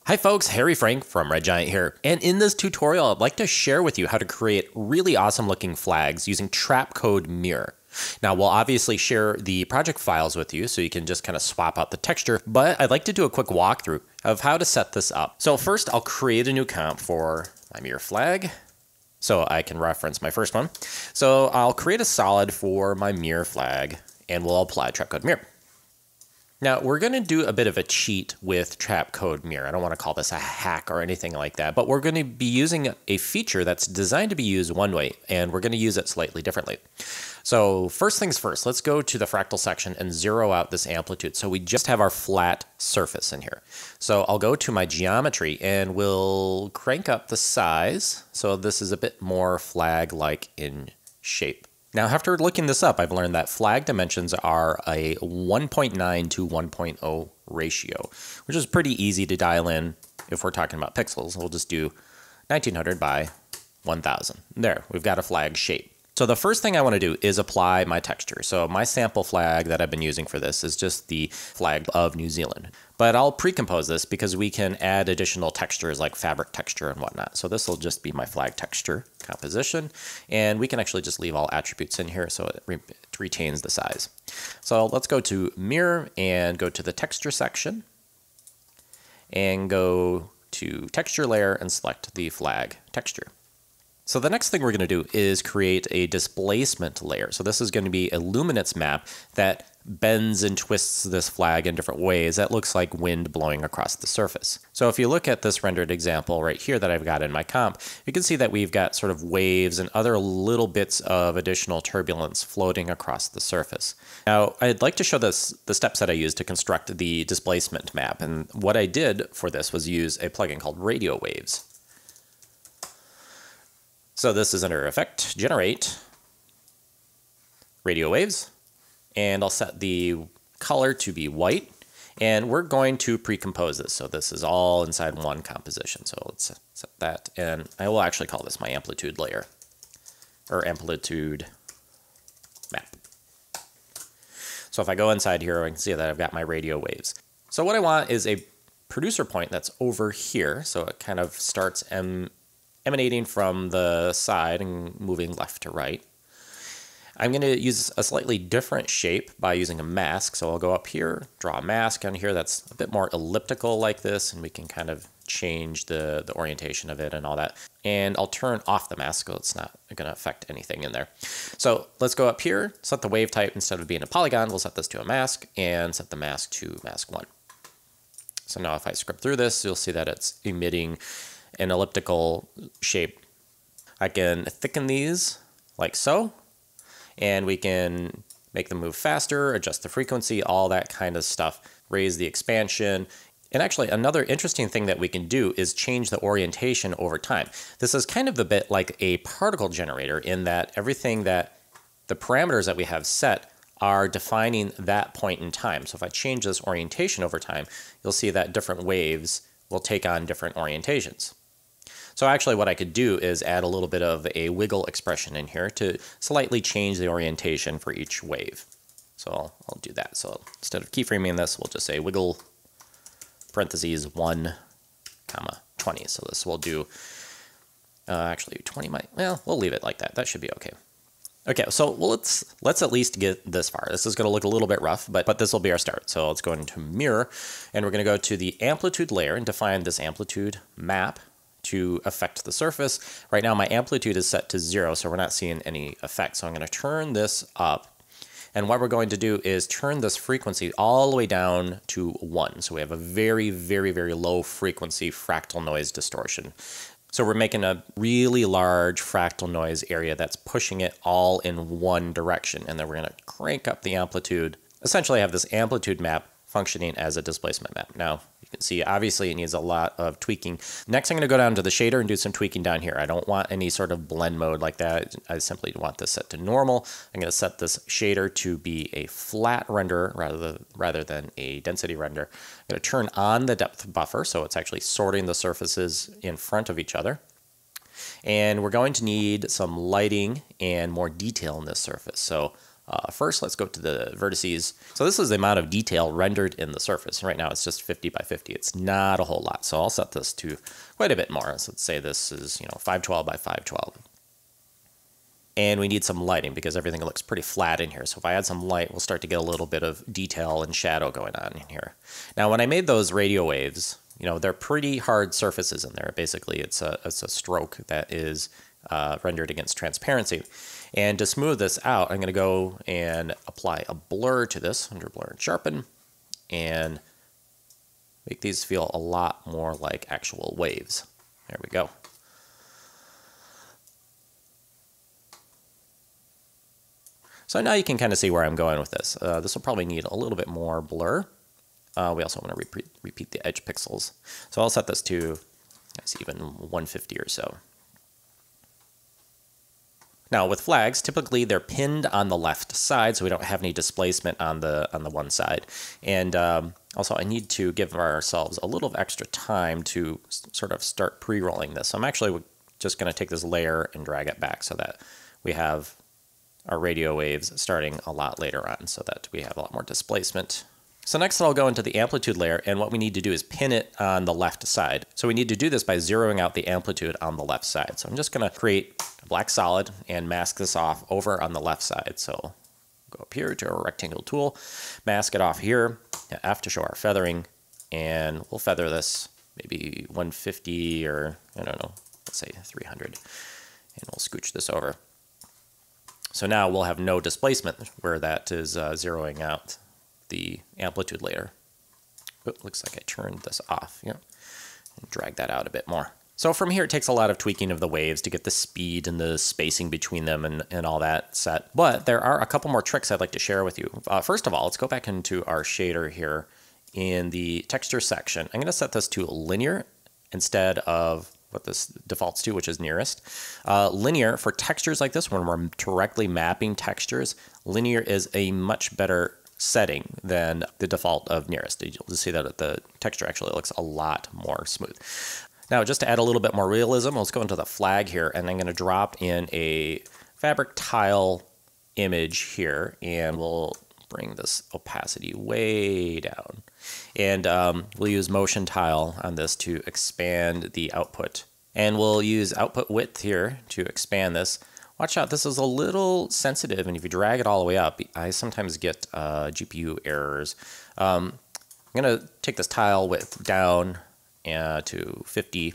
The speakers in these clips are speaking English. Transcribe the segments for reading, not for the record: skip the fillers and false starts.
Hi folks, Harry Frank from Red Giant here, and in this tutorial I'd like to share with you how to create really awesome looking flags using Trapcode Mir. Now we'll obviously share the project files with you so you can just kind of swap out the texture, but I'd like to do a quick walkthrough of how to set this up. So first I'll create a new comp for my Mir flag so I can reference my first one. So I'll create a solid for my Mir flag and we'll apply Trapcode Mir. Now, we're going to do a bit of a cheat with Trapcode Mir. I don't want to call this a hack or anything like that, but we're going to be using a feature that's designed to be used one way, and we're going to use it slightly differently. So first things first, let's go to the fractal section and zero out this amplitude. So we just have our flat surface in here. So I'll go to my geometry and we'll crank up the size. So this is a bit more flag-like in shape. Now, after looking this up, I've learned that flag dimensions are a 1.9 to 1.0 ratio, which is pretty easy to dial in if we're talking about pixels. We'll just do 1900 by 1000. There, we've got a flag shape. So the first thing I want to do is apply my texture. So my sample flag that I've been using for this is just the flag of New Zealand. But I'll pre-compose this because we can add additional textures like fabric texture and whatnot. So this will just be my flag texture composition. And we can actually just leave all attributes in here so it retains the size. So let's go to Mir and go to the texture section and go to texture layer and select the flag texture. So the next thing we're going to do is create a displacement layer. So this is going to be a luminance map that bends and twists this flag in different ways. That looks like wind blowing across the surface. So if you look at this rendered example right here that I've got in my comp, you can see that we've got sort of waves and other little bits of additional turbulence floating across the surface. Now, I'd like to show the steps that I used to construct the displacement map. And what I did for this was use a plugin called Radio Waves. So this is under Effect, Generate, Radio Waves, and I'll set the color to be white, and we're going to pre-compose this. So this is all inside one composition. So let's set that, and I will actually call this my amplitude layer, or amplitude map. So if I go inside here, I can see that I've got my radio waves. So what I want is a producer point that's over here, so it kind of starts emanating from the side and moving left to right. I'm going to use a slightly different shape by using a mask. So I'll go up here, draw a mask on here that's a bit more elliptical like this, and we can kind of change the orientation of it and all that. And I'll turn off the mask so it's not going to affect anything in there. So let's go up here, set the wave type. Instead of being a polygon, we'll set this to a mask and set the mask to mask 1. So now if I script through this, you'll see that it's emitting an elliptical shape. I can thicken these like so, and we can make them move faster, adjust the frequency, all that kind of stuff, raise the expansion. And actually another interesting thing that we can do is change the orientation over time. This is kind of a bit like a particle generator in that everything that the parameters that we have set are defining that point in time. So if I change this orientation over time, you'll see that different waves will take on different orientations. So actually what I could do is add a little bit of a wiggle expression in here to slightly change the orientation for each wave. So I'll do that. So instead of keyframing this, we'll just say wiggle parentheses 1, 20. So this will do, actually 20 might, well, we'll leave it like that. That should be okay. Okay, so let's at least get this far. This is going to look a little bit rough, but this will be our start. So let's go into Mir, and we're going to go to the amplitude layer and define this amplitude map to affect the surface. Right now my amplitude is set to 0, so we're not seeing any effect. So I'm going to turn this up. And what we're going to do is turn this frequency all the way down to 1. So we have a very, very, very low frequency fractal noise distortion. So we're making a really large fractal noise area that's pushing it all in one direction. And then we're going to crank up the amplitude, essentially have this amplitude map functioning as a displacement map. Now, you can see obviously it needs a lot of tweaking. Next, I'm going to go down to the shader and do some tweaking down here. I don't want any sort of blend mode like that. I simply want this set to normal. I'm going to set this shader to be a flat renderer rather than a density render. I'm going to turn on the depth buffer, so it's actually sorting the surfaces in front of each other. And we're going to need some lighting and more detail in this surface. So First, let's go to the vertices. So this is the amount of detail rendered in the surface. Right now it's just 50 by 50. It's not a whole lot. So I'll set this to quite a bit more. So let's say this is, 512 by 512. And we need some lighting because everything looks pretty flat in here. So if I add some light, we'll start to get a little bit of detail and shadow going on in here. Now, when I made those radio waves, they're pretty hard surfaces in there. Basically, it's a stroke that is rendered against transparency. And to smooth this out, I'm going to go and apply a blur to this under blur and sharpen and make these feel a lot more like actual waves. There we go. So now you can kind of see where I'm going with this. This will probably need a little bit more blur. We also want to repeat the edge pixels. So I'll set this to, even 150 or so. Now with flags, typically they're pinned on the left side, so we don't have any displacement on the one side. And also I need to give ourselves a little extra time to sort of start pre-rolling this. So I'm actually just going to take this layer and drag it back so that we have our radio waves starting a lot later on so that we have a lot more displacement. So next I'll go into the amplitude layer, and what we need to do is pin it on the left side. So we need to do this by zeroing out the amplitude on the left side. So I'm just going to create a black solid and mask this off over on the left side. So go up here to our rectangle tool, mask it off here, F to show our feathering, and we'll feather this maybe 150 or, I don't know, let's say 300, and we'll scooch this over. So now we'll have no displacement where that is zeroing out the amplitude layer. Oh, looks like I turned this off. Yeah, and drag that out a bit more. So from here, it takes a lot of tweaking of the waves to get the speed and the spacing between them and all that set. But there are a couple more tricks I'd like to share with you. First of all, let's go back into our shader here in the texture section. I'm going to set this to linear instead of what this defaults to, which is nearest. Linear, for textures like this, when we're directly mapping textures, linear is a much better setting than the default of nearest. You'll see that the texture actually looks a lot more smooth. Now, just to add a little bit more realism, let's go into the flag here, and I'm going to drop in a fabric tile image here, and we'll bring this opacity way down. And we'll use motion tile on this to expand the output. And we'll use output width here to expand this. Watch out, this is a little sensitive, and if you drag it all the way up, I sometimes get GPU errors. I'm going to take this tile width down to 50.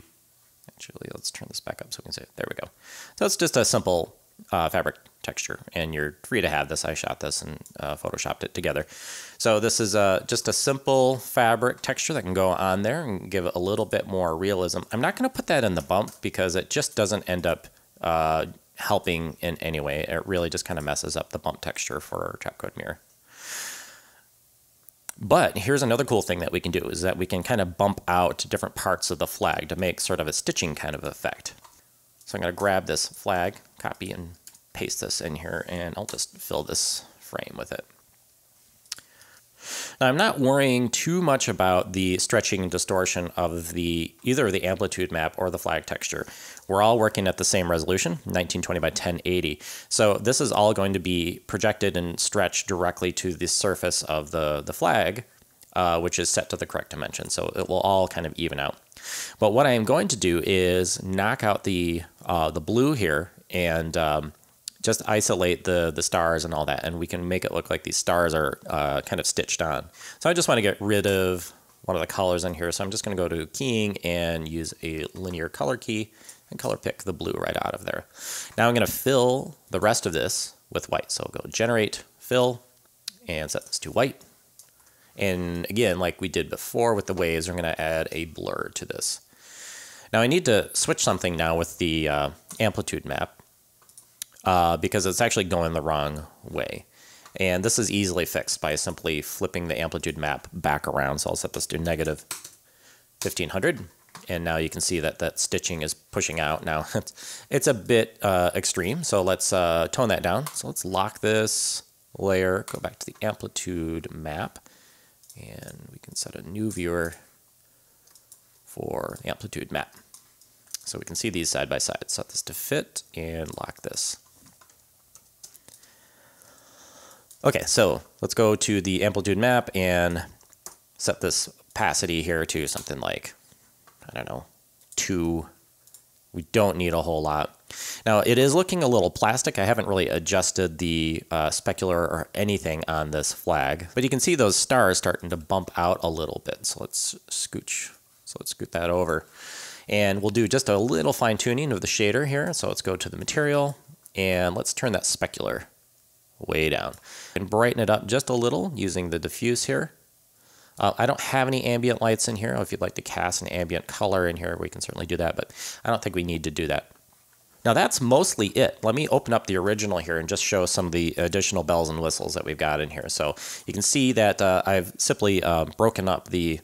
Actually, let's turn this back up so we can see it. There we go. So it's just a simple fabric texture, and you're free to have this. I shot this and photoshopped it together. So this is just a simple fabric texture that can go on there and give it a little bit more realism. I'm not going to put that in the bump because it just doesn't end up helping in any way. It really just kind of messes up the bump texture for Trapcode Mir. But here's another cool thing that we can do is that we can kind of bump out different parts of the flag to make sort of a stitching kind of effect. So I'm going to grab this flag, copy and paste this in here, and I'll just fill this frame with it. Now, I'm not worrying too much about the stretching and distortion of either the amplitude map or the flag texture. We're all working at the same resolution, 1920 by 1080. So this is all going to be projected and stretched directly to the surface of the flag, which is set to the correct dimension. So it will all kind of even out. But what I am going to do is knock out the blue here and just isolate the stars and all that, and we can make it look like these stars are kind of stitched on. So I just want to get rid of one of the colors in here, so I'm just going to go to keying and use a linear color key and color pick the blue right out of there. Now I'm going to fill the rest of this with white. So I'll go generate, fill, and set this to white. And again, like we did before with the waves, we're going to add a blur to this. Now I need to switch something now with the amplitude map. Because it's actually going the wrong way. And this is easily fixed by simply flipping the amplitude map back around. So I'll set this to negative 1500. And now you can see that that stitching is pushing out. Now it's a bit extreme, so let's tone that down. So let's lock this layer, go back to the amplitude map, and we can set a new viewer for the amplitude map. So we can see these side by side. Set this to fit and lock this. Okay, so let's go to the amplitude map and set this opacity here to something like, I don't know, 2. We don't need a whole lot. Now, it is looking a little plastic. I haven't really adjusted the specular or anything on this flag, but you can see those stars starting to bump out a little bit. So let's scooch. So let's scoot that over. And we'll do just a little fine tuning of the shader here. So let's go to the material and let's turn that specular way down and brighten it up just a little using the diffuse here. I don't have any ambient lights in here. If you'd like to cast an ambient color in here, we can certainly do that, but I don't think we need to do that. Now that's mostly it. Let me open up the original here and just show some of the additional bells and whistles that we've got in here. So you can see that I've simply broken up the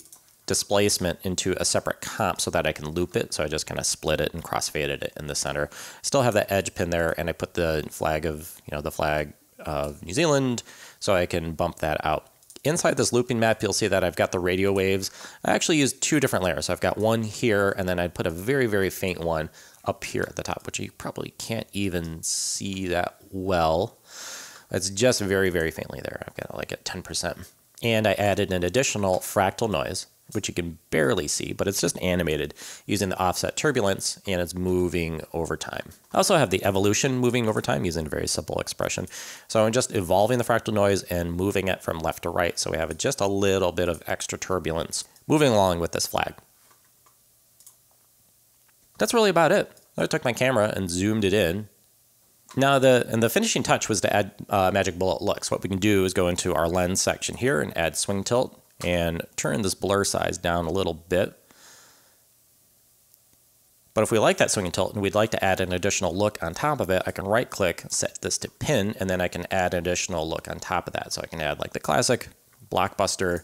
displacement into a separate comp so that I can loop it. So I just kind of split it and crossfaded it in the center. Still have that edge pin there, and I put the flag of, the flag of New Zealand, so I can bump that out. Inside this looping map, you'll see that I've got the radio waves. I actually used 2 different layers. So I've got one here, and then I put a very, very faint one up here at the top, which you probably can't even see that well. It's just very, very faintly there. I've got it like at 10%. And I added an additional fractal noise, which you can barely see, but it's just animated using the offset turbulence, and it's moving over time. I also have the evolution moving over time using a very simple expression. So I'm just evolving the fractal noise and moving it from left to right. So we have just a little bit of extra turbulence moving along with this flag. That's really about it. I took my camera and zoomed it in. Now the finishing touch was to add magic bullet looks. What we can do is go into our lens section here and add swing tilt and turn this blur size down a little bit. But if we like that swing tilt and we'd like to add an additional look on top of it, I can right click, set this to pin, and then I can add an additional look on top of that. So I can add like the classic blockbuster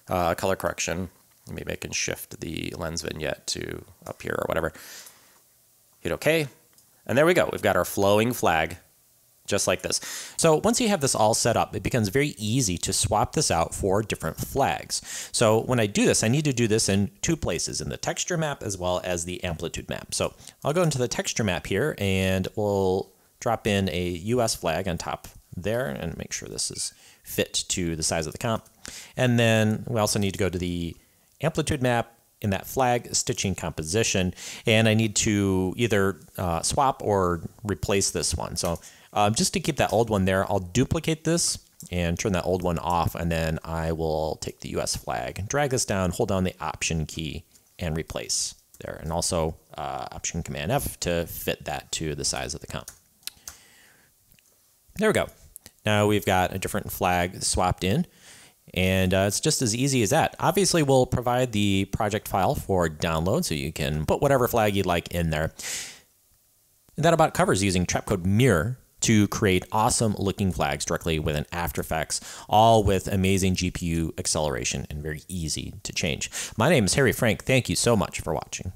color correction. Maybe I can shift the lens vignette to up here or whatever. Hit OK. And there we go. We've got our flowing flag just like this. So once you have this all set up, it becomes very easy to swap this out for different flags. So when I do this, I need to do this in 2 places, in the texture map as well as the amplitude map. So I'll go into the texture map here and we'll drop in a US flag on top there and make sure this is fit to the size of the comp. And then we also need to go to the amplitude map in that flag stitching composition, and I need to either swap or replace this one. So just to keep that old one there, I'll duplicate this and turn that old one off, and then I will take the US flag, drag this down, hold down the Option key, and replace there. And also Option Command F to fit that to the size of the comp. There we go. Now we've got a different flag swapped in, and it's just as easy as that. Obviously, we'll provide the project file for download, so you can put whatever flag you'd like in there. And that about covers using Trapcode Mir to create awesome looking flags directly within After Effects, all with amazing GPU acceleration and very easy to change. My name is Harry Frank. Thank you so much for watching.